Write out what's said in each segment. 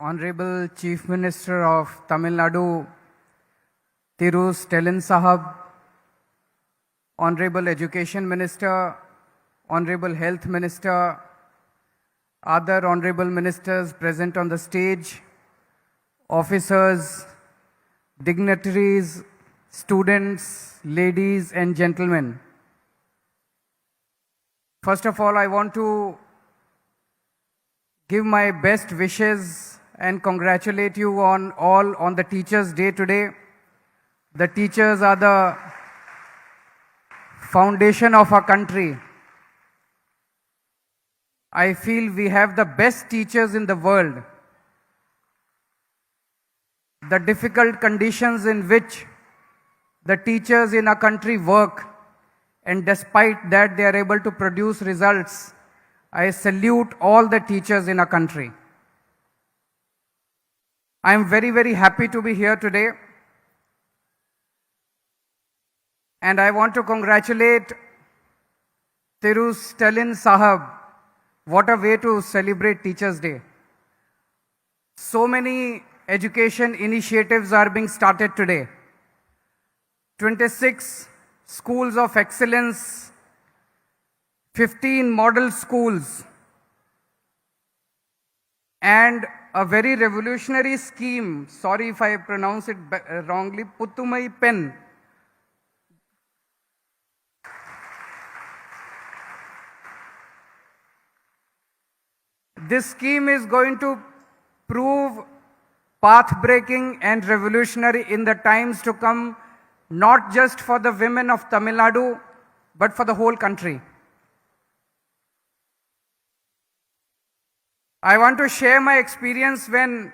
Honorable Chief Minister of Tamil Nadu, Thiru Stalin Sahab, Honorable Education Minister, Honorable Health Minister, other Honorable Ministers present on the stage, officers, dignitaries, students, ladies and gentlemen. First of all, I want to give my best wishes and congratulate you all on the Teachers' Day today. The teachers are the foundation of our country. I feel we have the best teachers in the world. The difficult conditions in which the teachers in our country work, and despite that they are able to produce results, I salute all the teachers in our country. I am very, very happy to be here today. And I want to congratulate Thiru Stalin Sahab. What a way to celebrate Teachers' Day. So many education initiatives are being started today. 26 schools of excellence, 15 model schools, and a very revolutionary scheme, sorry if I pronounce it wrongly, Puttumai Pen. This scheme is going to prove path-breaking and revolutionary in the times to come, not just for the women of Tamil Nadu, but for the whole country. I want to share my experience when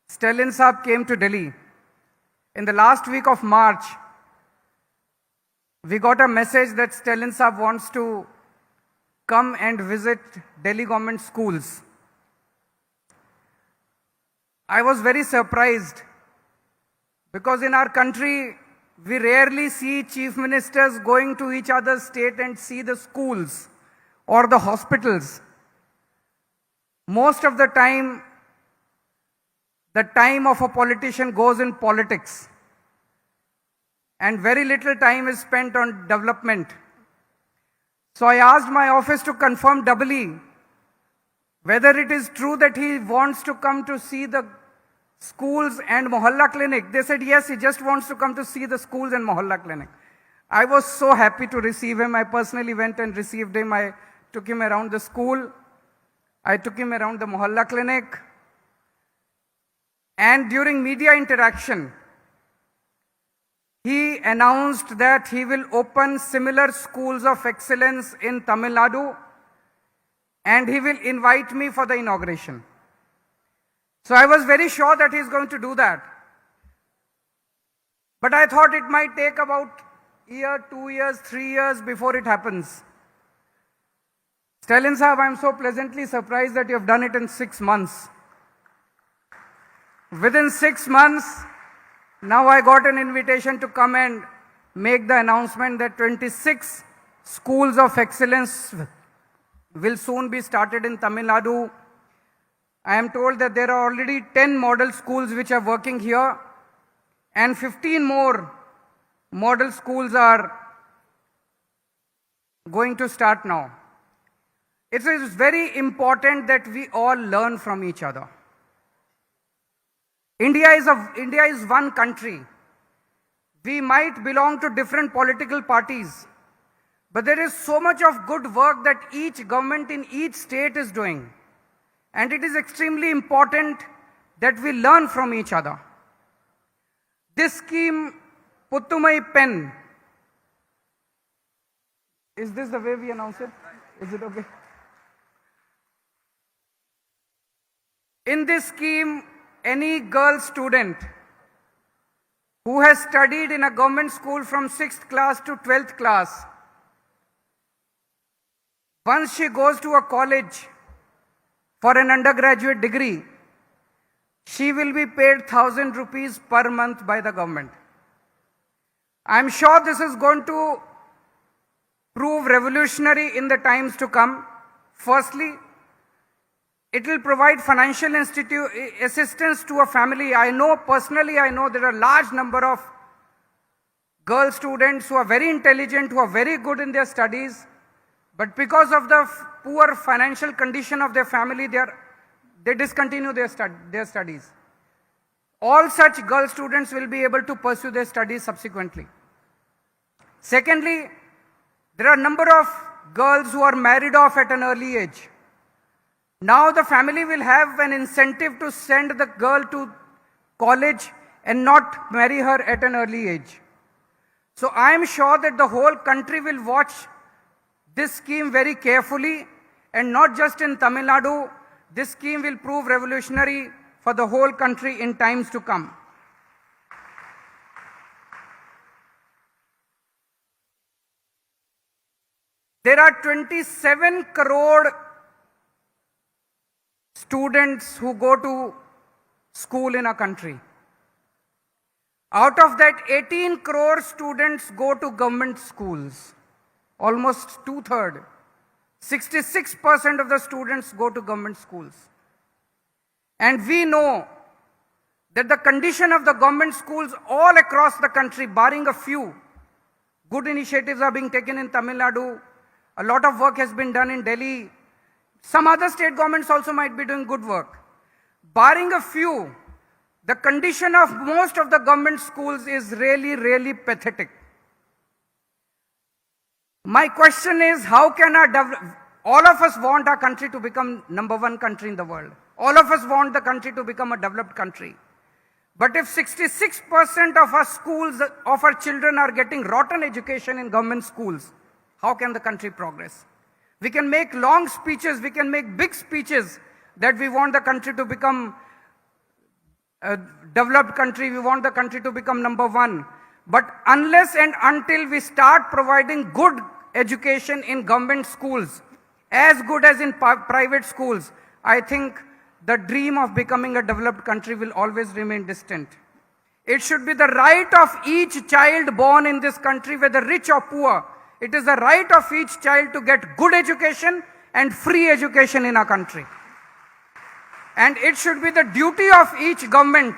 Stalin Saab came to Delhi. In the last week of March, we got a message that Stalin Saab wants to come and visit Delhi government schools. I was very surprised because in our country, we rarely see chief ministers going to each other's state and see the schools or the hospitals. Most of the time of a politician goes in politics, and very little time is spent on development. So I asked my office to confirm doubly whether it is true that he wants to come to see the schools and Mohalla clinic. They said yes, he just wants to come to see the schools and Mohalla clinic. I was so happy to receive him. I personally went and received him. I took him around the school. I took him around the Mohalla clinic. And during media interaction, he announced that he will open similar schools of excellence in Tamil Nadu, and he will invite me for the inauguration. So I was very sure that he is going to do that. But I thought it might take about a year, 2 years, 3 years before it happens. Stalin Sahab, I am so pleasantly surprised that you have done it in 6 months. Within 6 months, now I got an invitation to come and make the announcement that 26 schools of excellence will soon be started in Tamil Nadu. I am told that there are already 10 model schools which are working here, and 15 more model schools are going to start now. It is very important that we all learn from each other. India is one country. We might belong to different political parties, but there is so much of good work that each government in each state is doing. And it is extremely important that we learn from each other. This scheme, Puttumai Pen, is this the way we announce it? Is it okay? In this scheme, any girl student who has studied in a government school from 6th class to 12th class, once she goes to a college for an undergraduate degree, she will be paid 1,000 rupees per month by the government. I am sure this is going to prove revolutionary in the times to come. Firstly, It will provide financial assistance to a family. I know personally, I know there are a large number of girl students who are very intelligent, who are very good in their studies, but because of the poor financial condition of their family, they discontinue their studies. All such girl students will be able to pursue their studies subsequently. Secondly, there are a number of girls who are married off at an early age. Now the family will have an incentive to send the girl to college and not marry her at an early age. So I am sure that the whole country will watch this scheme very carefully, and not just in Tamil Nadu. This scheme will prove revolutionary for the whole country in times to come. There are 27 crore students who go to school in our country. Out of that, 18 crore students go to government schools. Almost two-thirds. 66% of the students go to government schools. And we know that the condition of the government schools all across the country, barring a few, good initiatives are being taken in Tamil Nadu. A lot of work has been done in Delhi. Some other state governments also might be doing good work. Barring a few, the condition of most of the government schools is really, really pathetic. My question is, how can all of us want our country to become #1 country in the world. All of us want the country to become a developed country. But if 66% of our schools, of our children are getting rotten education in government schools, how can the country progress? We can make long speeches, we can make big speeches that we want the country to become a developed country, we want the country to become #1. But unless and until we start providing good education in government schools, as good as in private schools, I think the dream of becoming a developed country will always remain distant. It should be the right of each child born in this country, whether rich or poor. It is the right of each child to get good education and free education in our country. And it should be the duty of each government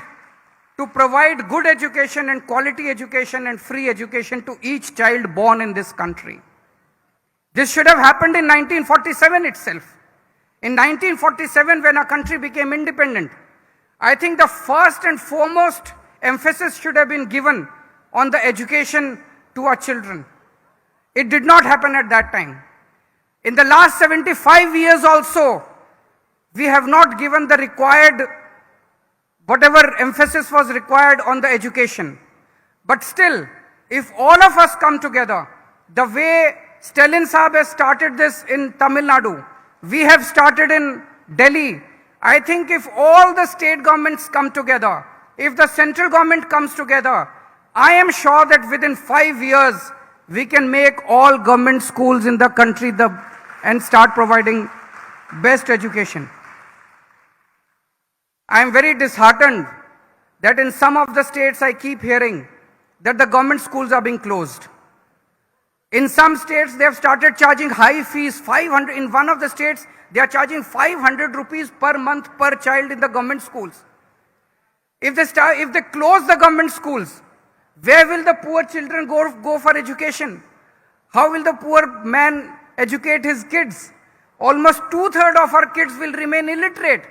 to provide good education and quality education and free education to each child born in this country. This should have happened in 1947 itself. In 1947, when our country became independent, I think the first and foremost emphasis should have been given on the education to our children. It did not happen at that time. In the last 75 years also, we have not given the required, whatever emphasis was required on the education. But still, if all of us come together, the way Stalin Saab has started this in Tamil Nadu, we have started in Delhi. I think if all the state governments come together, if the central government comes together, I am sure that within 5 years, we can make all government schools in the country and start providing best education. I am very disheartened that in some of the states I keep hearing that the government schools are being closed. In some states, they have started charging high fees, 500. In one of the states, they are charging 500 rupees per month per child in the government schools. If they close the government schools, where will the poor children go for education? How will the poor man educate his kids? Almost 2/3 of our kids will remain illiterate.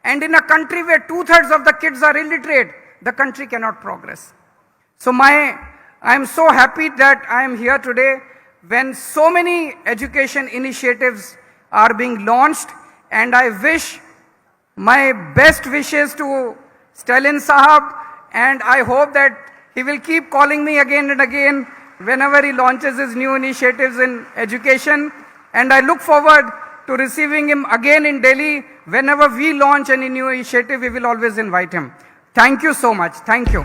And in a country where 2/3 of the kids are illiterate, the country cannot progress. So I am so happy that I am here today when so many education initiatives are being launched, and I wish my best wishes to Stalin Sahab, and I hope that he will keep calling me again and again whenever he launches his new initiatives in education, and I look forward to receiving him again in Delhi. Whenever we launch any new initiative, we will always invite him. Thank you so much. Thank you.